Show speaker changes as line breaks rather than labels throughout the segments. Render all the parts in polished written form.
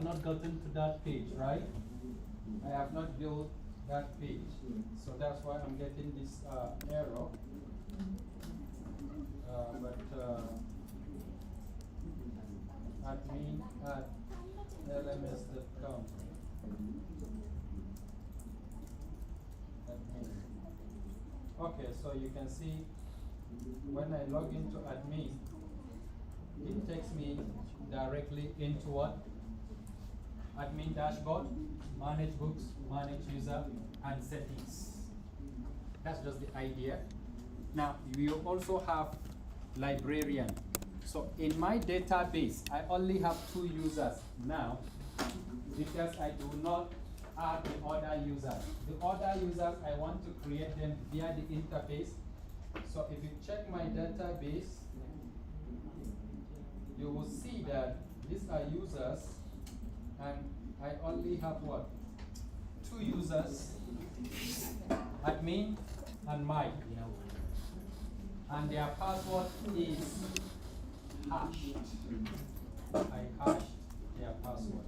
have not gotten to that page, right? I have not built that page. So that's why I'm getting this error. Admin at lms.com. Okay, so you can see when I log into admin, it takes me directly into what? Admin dashboard, manage books, manage user, and settings. That's just the idea. Now, you also have librarian. So in my database, I only have 2 users now because I do not add the other users. The other users, I want to create them via the interface. So if you check my database, you will see that these are users, and I only have what? 2 users, admin and Mike. And their password is hashed. I hashed their password.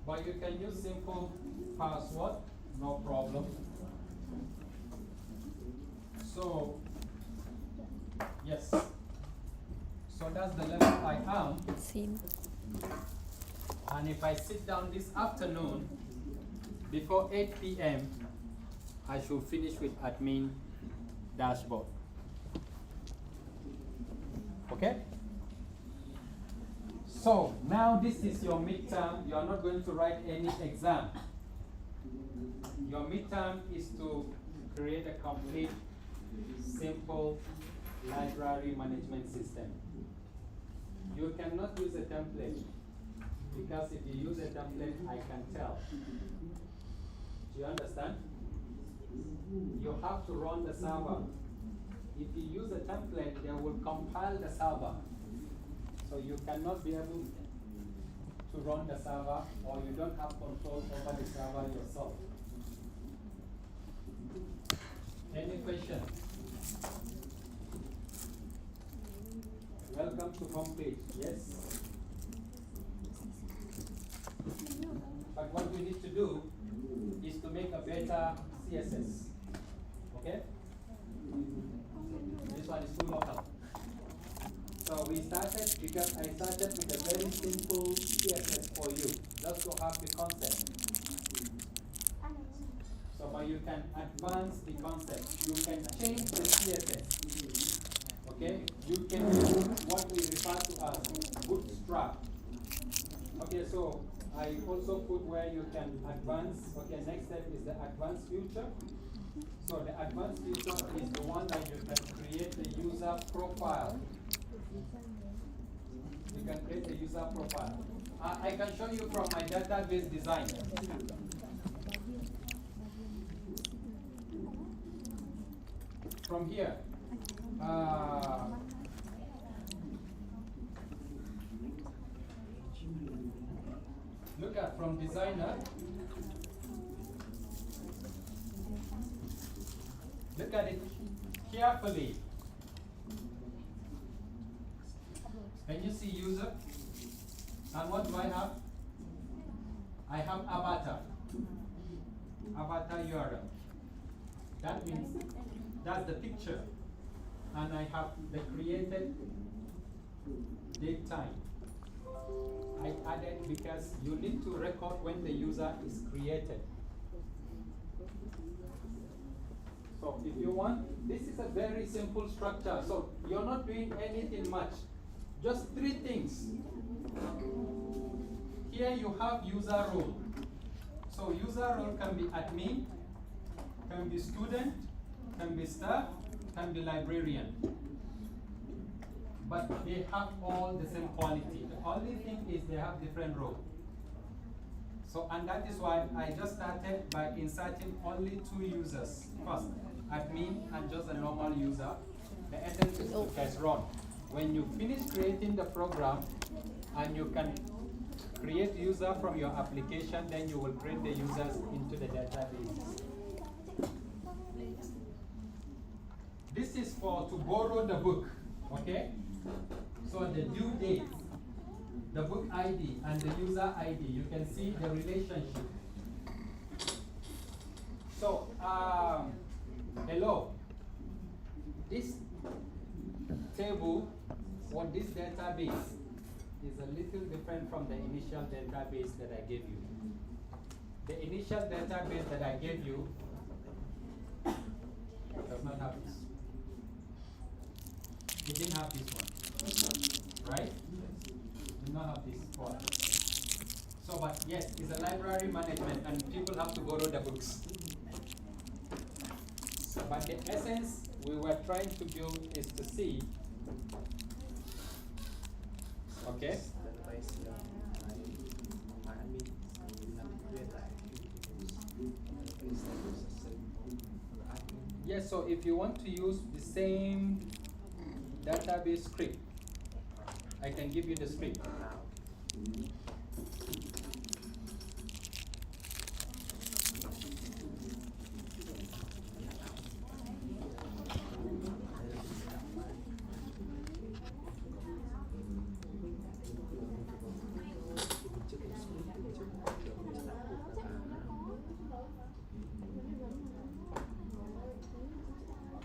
But you can use simple password, no problem. So, yes. So that's the level I am. And if I sit down this afternoon, before 8 p.m., I should finish with admin dashboard. Okay? So now this is your midterm. You are not going to write any exam. Your midterm is to create a complete, simple library management system. You cannot use a template, because if you use a template, I can tell. Do you understand? You have to run the server. If you use a template, they will compile the server. So you cannot be able to run the server, or you don't have control over the server yourself. Any question? Welcome to homepage. Yes? But what we need to do is to make a better CSS. Okay? This one is too local. So we started, because I started with a very simple CSS for you, just to have the concept. So but you can advance the concept. You can change the CSS. Okay? You can do what we refer to as bootstrap. Okay, so I also put where you can advance. Okay, next step is the advanced feature. So the advanced feature is the one that you can create the user profile. You can create the user profile. I can show you from my database design. From here. Look at from designer. Look at it carefully. Can you see user? And what do I have? I have avatar. Avatar URL. That means that's the picture. And I have the created date time. I added because you need to record when the user is created. So if you want, this is a very simple structure. So you're not doing anything much. Just 3 things. Here you have user role. So user role can be admin, can be student, can be staff, can be librarian. But they have all the same quality. The only thing is they have different roles. So, and that is why I just started by inserting only 2 users first, admin and just a normal user. The essence is to test run. When you finish creating the program and you can create user from your application, then you will create the users into the database. This is for to borrow the book, okay? So the due date the book ID and the user ID, you can see the relationship. So, hello. This table or this database is a little different from the initial database that I gave you. The initial database that I gave you does not have this. It didn't have this one, right? It did not have this one. So, but yes, it's a library management and people have to borrow the books. But the essence we were trying to build is to see, okay? Yes, so if you want to use the same database script, I can give you the script.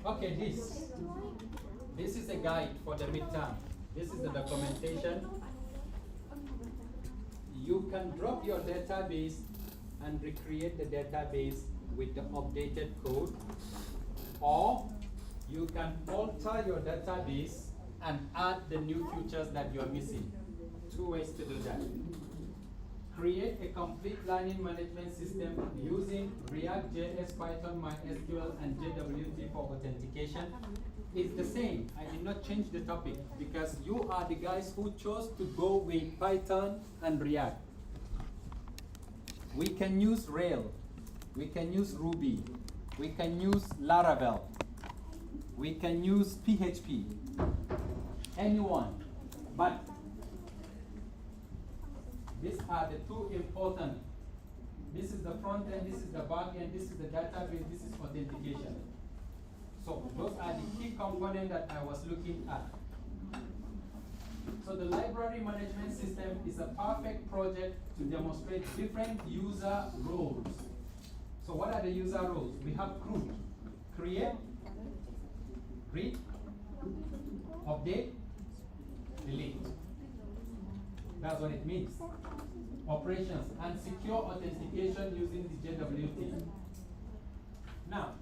Okay, this is a guide for the midterm. This is the documentation. You can drop your database and recreate the database with the updated code, or you can alter your database and add the new features that you're missing. Two ways to do that. Create a complete learning management system using React, JS, Python, MySQL, and JWT for authentication. It's the same. I did not change the topic because you are the guys who chose to go with Python and React. We can use Rail. We can use Ruby. We can use Laravel. We can use PHP. Anyone. But these are the two important. This is the front end, this is the back end, this is the database, this is authentication. So those are the key components that I was looking at. So the library management system is a perfect project to demonstrate different user roles. So what are the user roles? We have root, create, read, update, delete. That's what it means. Operations and secure authentication using the JWT. Now,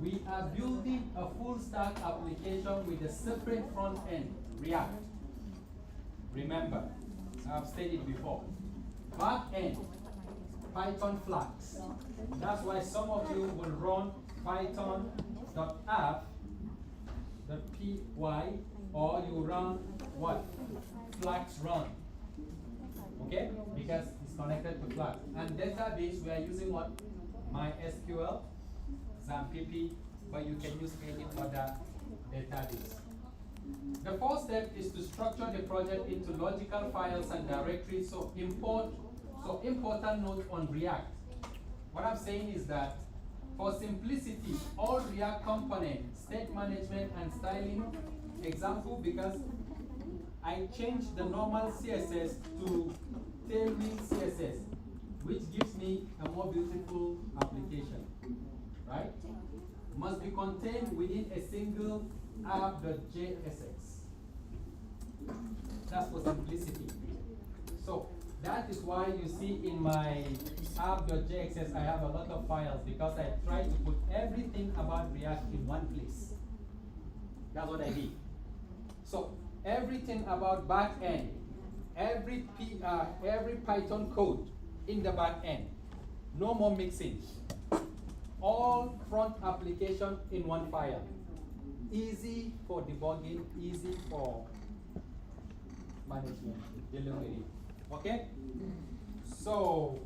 we are building a full stack application with a separate front end, React. Remember, I've stated before. Back end, Python Flags. That's why some of you will run python.app.py, or you run what? Flags run. Okay? Because it's connected to Flags. And database, we are using what? MySQL, XAMPP, but you can use any other database. The first step is to structure the project into logical files and directories. So important note on React. What I'm saying is that for simplicity, all React components, state management and styling, example, because I changed the normal CSS to Tailwind CSS, which gives me a more beautiful application, right? Must be contained within a single app.jsx. That's for simplicity. So that is why you see in my app.jsx I have a lot of files, because I try to put everything about React in one place. That's what I did. So everything about back end, every Python code in the back end, no more mixing. All front application in one file. Easy for debugging, easy for management, dealing with it. Okay? So,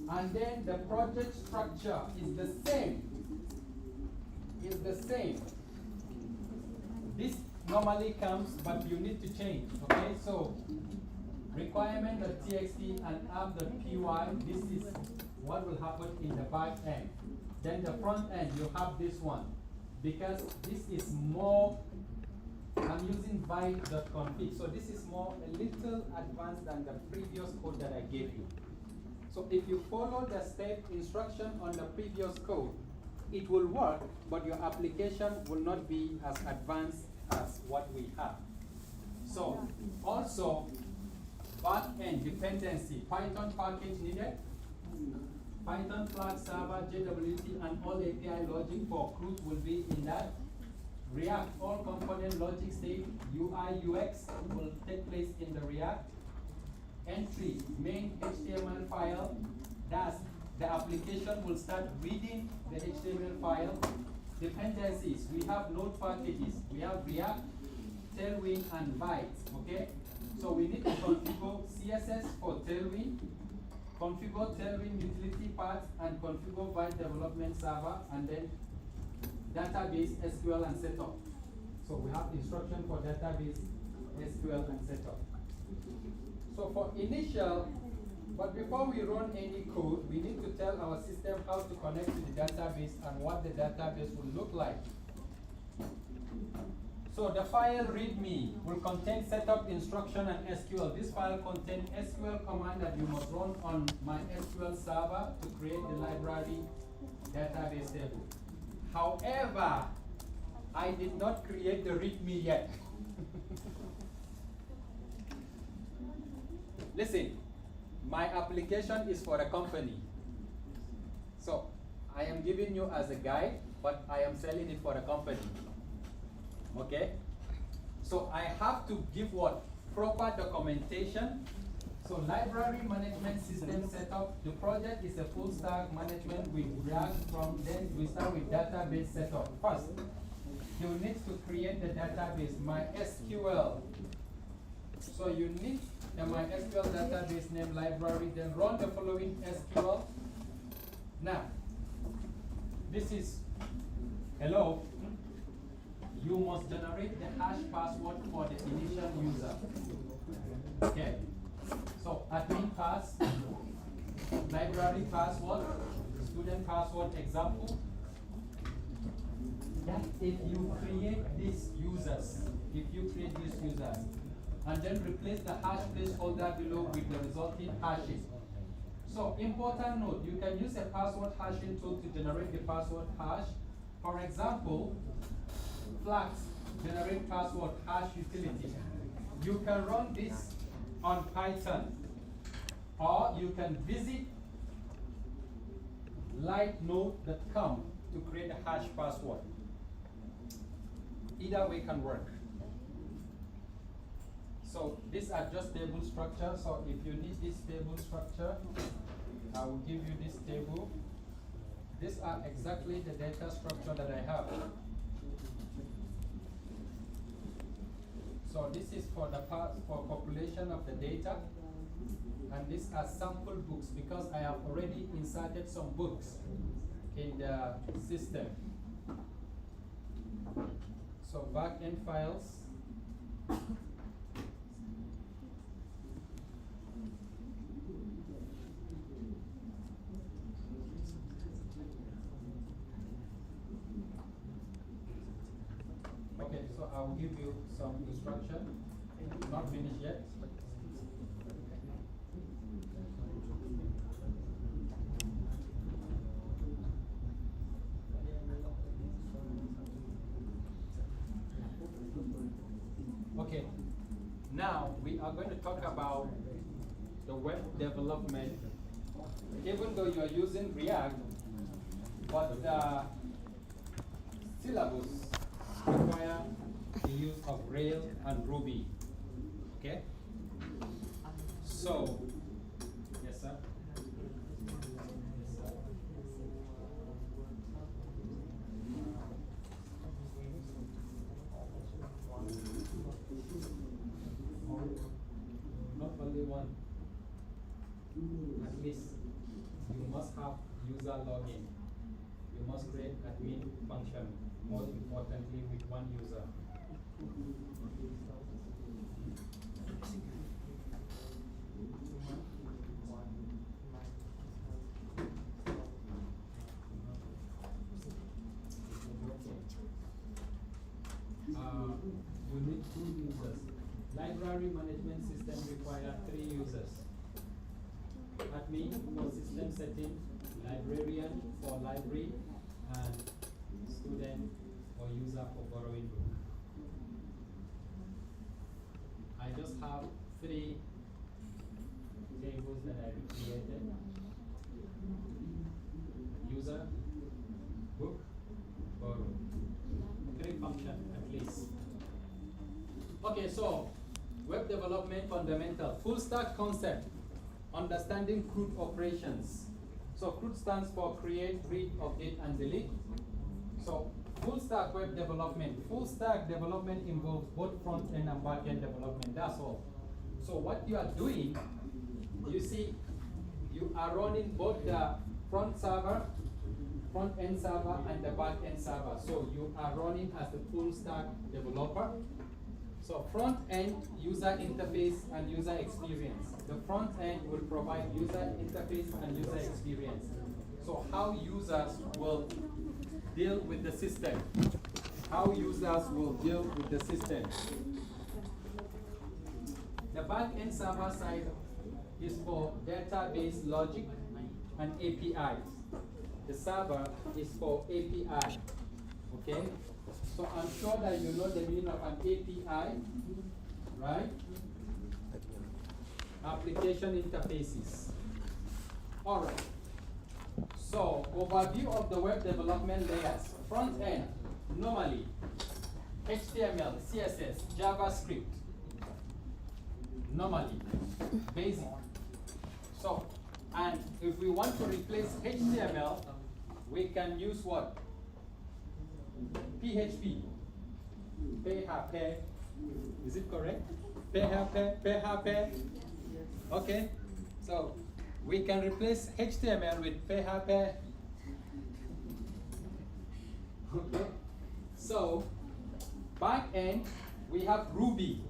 and then the project structure is the same. This normally comes, but you need to change. Okay? So, requirement.txt and app.py, this is what will happen in the back end. Then the front end, you have this one, because this is more I'm using vibe.config. So this is more a little advanced than the previous code that I gave you. So if you follow the step instruction on the previous code, it will work, but your application will not be as advanced as what we have. So also, back-end dependency, Python package needed, Python flag server, JWT, and all API logic for CRUD will be in that. React, all component logic state, UI, UX will take place in the React. Entry, main HTML file, that's the application will start reading the HTML file. Dependencies, we have node packages, we have React, Tailwind, and Byte, okay? So we need to configure CSS for Tailwind, configure Tailwind utility path, and configure Byte development server, and then database, SQL, and setup. So we have instruction for database, SQL, and setup. So for initial, but before we run any code, we need to tell our system how to connect to the database and what the database will look like. So the file readme will contain setup instruction and SQL. This file contains SQL command that you must run on my SQL server to create the library database table. However, I did not create the readme yet. Listen, my application is for a company. So I am giving you as a guide, but I am selling it for a company. Okay? So I have to give what? Proper documentation. So library management system setup. The project is a full stack management with React from then we start with database setup. First, you need to create the database, MySQL. So you need the MySQL database name library, then run the following SQL. Now, this is hello. You must generate the hash password for the initial user. Okay? So admin pass, library password, student password example. That if you create these users, and then replace the hash placeholder below with the resulting hashes. So important note, you can use a password hashing tool to generate the password hash. For example, Flax generate password hash utility. You can run this on Python, or you can visit lightnode.com to create a hash password. Either way can work. So these are just table structure. So if you need this table structure, I will give you this table. These are exactly the data structure that I have. So this is for the for population of the data, and these are sample books because I have already inserted some books in the system. So backend files. Okay, so I will give you some instruction. Not finished yet. Okay, now we are going to talk about the web development. Even though you are using React, but the syllabus require the use of Rail and Ruby. Okay? So, yes, sir? Yes, sir. Not only one. At least you must have user login. You must create admin function, most importantly with one user. You library management system requires 3 users. Admin for system setting, librarian for library, and student or user for borrowing book. I just have 3 tables that I created. User, book, borrow. 3 functions at least. Okay, so web development fundamental. Full stack concept. Understanding CRUD operations. So CRUD stands for create, read, update, and delete. So full stack web development. Full stack development involves both front end and back end development. That's all. So what you are doing, you see, you are running both the front end server and the back end server. So you are running as a full stack developer. So front end, user interface and user experience. The front end will provide user interface and user experience. So how users will deal with the system. How users will deal with the system. The back end server side is for database logic and APIs. The server is for API. Okay? So I'm sure that you know the meaning of an API, right? Application interfaces. All right. So overview of the web development layers. Front end, normally HTML, CSS, JavaScript. Normally, basic. So, and if we want to replace HTML, we can use what? PHP. PHP. Is it correct? PHP. Okay. So we can replace HTML with PHP. Okay. So back end, we have Ruby,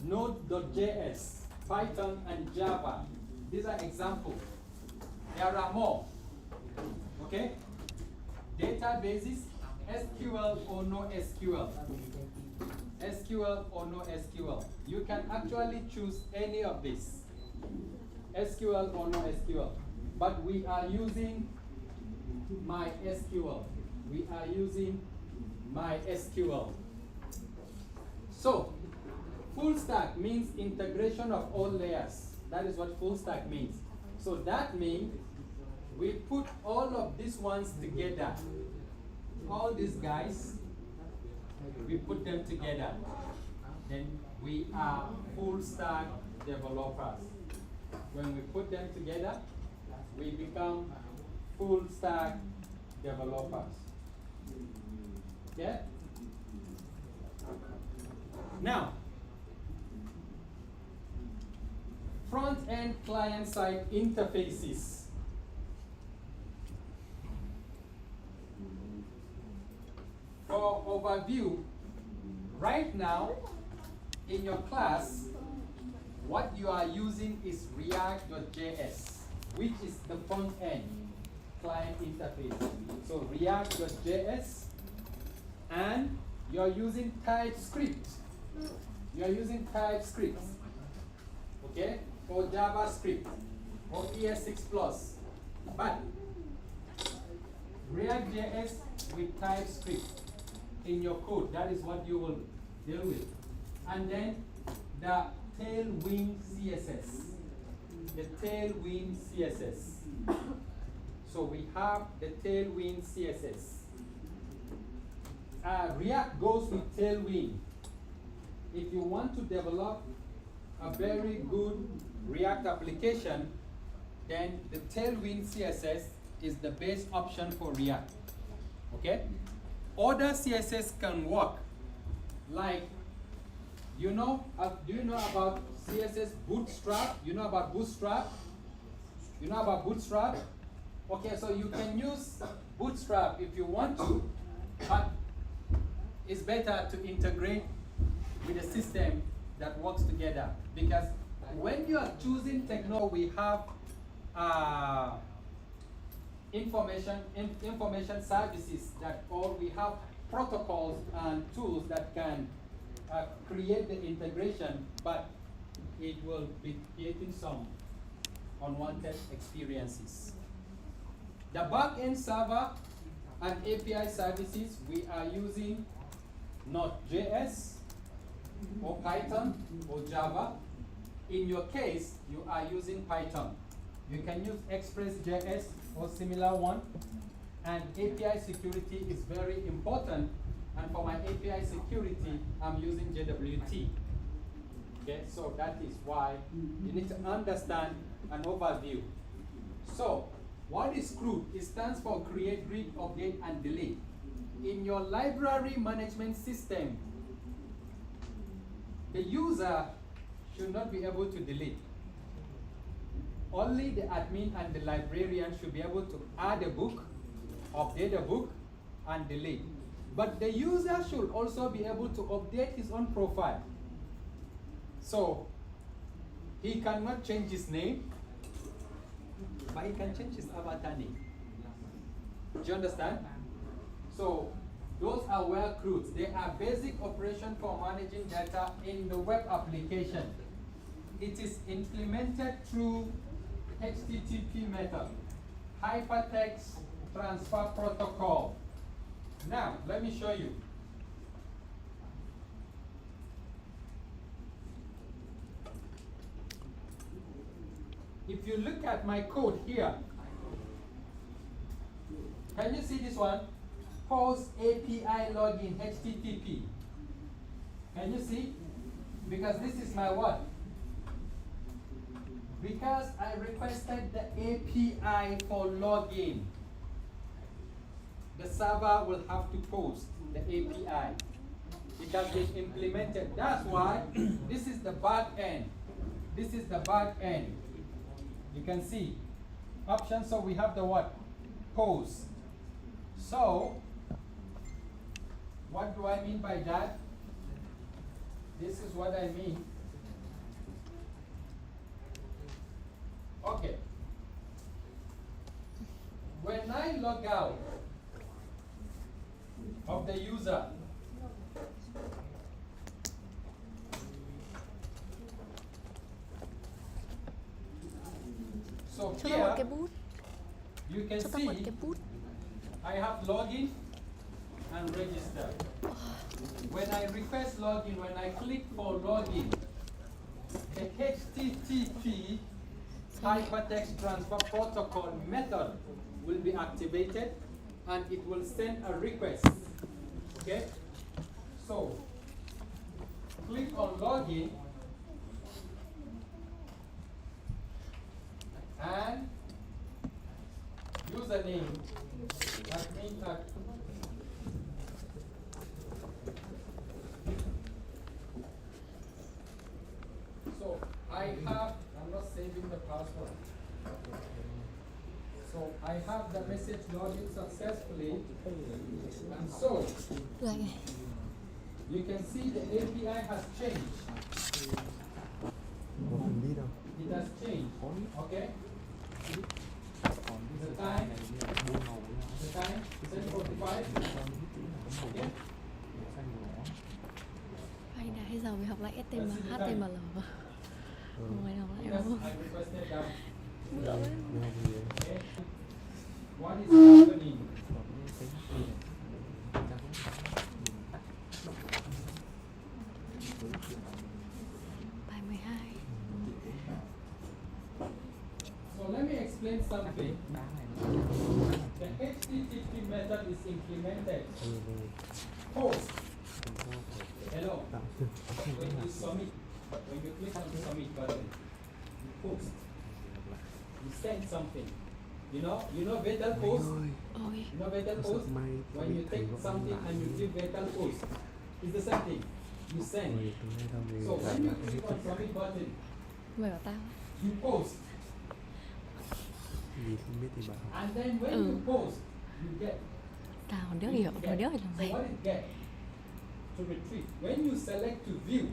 Node.js, Python, and Java. These are examples. There are more. Okay. Databases, SQL or no SQL. SQL or no SQL. You can actually choose any of these. SQL or no SQL. But we are using MySQL. We are using MySQL. So, full stack means integration of all layers. That is what full stack means. So that means we put all of these ones together. All these guys, we put them together. Then we are full stack developers. When we put them together, we become full stack developers. Okay? Now, front-end client-side interfaces. For overview, right now in your class, what you are using is React.js, which is the front-end client interface. So React.js, and you're using TypeScript. You're using TypeScript, okay, or JavaScript, or ES6+. But React.js with TypeScript in your code, that is what you will deal with. And then the Tailwind CSS. The Tailwind CSS. So we have the Tailwind CSS. React goes with Tailwind. If you want to develop a very good React application, then the Tailwind CSS is the best option for React. Okay? Other CSS can work. Like, do you know about CSS Bootstrap? You know about Bootstrap? You know about Bootstrap? Okay, so you can use Bootstrap if you want to, but it's better to integrate with a system that works together. Because when you are choosing technology, we have information services that, or we have protocols and tools that can create the integration, but it will be creating some unwanted experiences. The backend server and API services, we are using Node.js or Python or Java. In your case, you are using Python. You can use Express.js or similar one. And API security is very important. And for my API security, I'm using JWT. Okay, so that is why you need to understand an overview. So, what is CRUD? It stands for Create, Read, Update, and Delete. In your library management system, the user should not be able to delete. Only the admin and the librarian should be able to add a book, update a book, and delete. But the user should also be able to update his own profile. So, he cannot change his name, but he can change his avatar name. Do you understand? So, those are where CRUDs. They are basic operation for managing data in the web application. It is implemented through HTTP method, Hypertext Transfer Protocol. Now, let me show you. If you look at my code here, can you see this one? Post API login HTTP. Can you see? Because this is my what? Because I requested the API for login, the server will have to post the API. It has been implemented. That's why this is the back end. This is the back end. You can see options. So we have the what? Post. So what do I mean by that? This is what I mean. Okay. When I log out of the user, so here you can see I have login and register. When I request login, when I click for login, the HTTP Hypertext Transfer Protocol method will be activated and it will send a request. Okay? So, click on login and username admin at so I'm not saving the password. So I have the message login successfully, and so you can see the API has changed. It has changed. Okay. The time 7:45. Okay.
Hay đã hay giờ mình học lại HTML. Ngồi học lại
Yes,
đúng
I
không?
requested that.
Rồi.
Okay. What is happening?
Bài 12.
So let me explain something. The HTTP method is implemented. Post. Hello. When you submit, when you click on the submit button, you post. You send something. You know Vetal post?
Ôi,
You know Vetal post? When you take something and you give Vetal post, it's the same thing. You send. So when you click on submit button,
mày bảo tao.
you post. And then when you post, you get.
Tao còn đéo hiểu, tao đéo hiểu
So
mày.
what it get? To retrieve. When you select to view,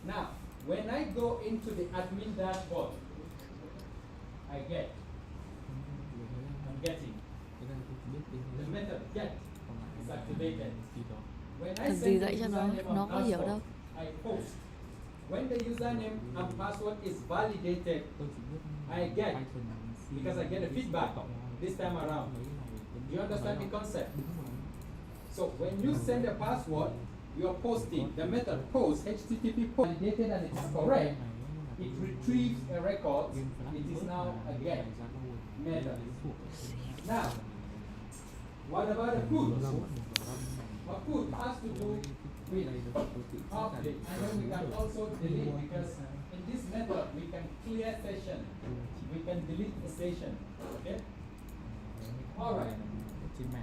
now when I go into the admin dashboard, I get. I'm getting. The method get is activated. When I
Cần
send
gì
the
dạy cho
username
nó
and
có hiểu
password,
đâu.
I post. When the username and password is validated, I get, because I get a feedback this time around. Do you understand the concept? So when you send a password, you are posting. The method post, HTTP post, validated and it is correct. It retrieves a record. It is now a get method. Now, what about a put? A put has to do with update, and then we can also delete, because in this method we can clear session, we can delete a session. Okay. All right.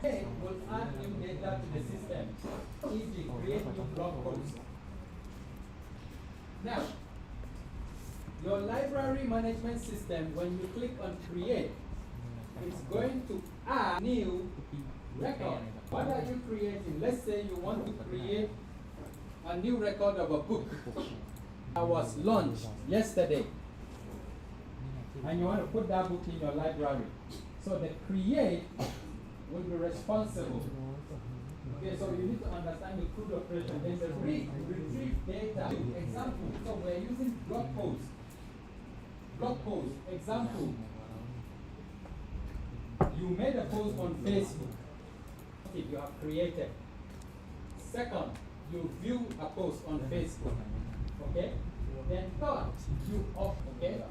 It will add new data to the system, e.g. create new blog post. Now, your library management system, when you click on create, it's going to add new record. What are you creating? Let's say you want to create a new record of a book that was launched yesterday, and you want to put that book in your library. So the create will be responsible. Okay, so you need to understand the CRUD operation. There's a read, retrieve data. Example, so we're using blog post. Blog post, example. You made a post on Facebook. If you have created. Second, you view a post on Facebook. Okay? Then third, you off, okay?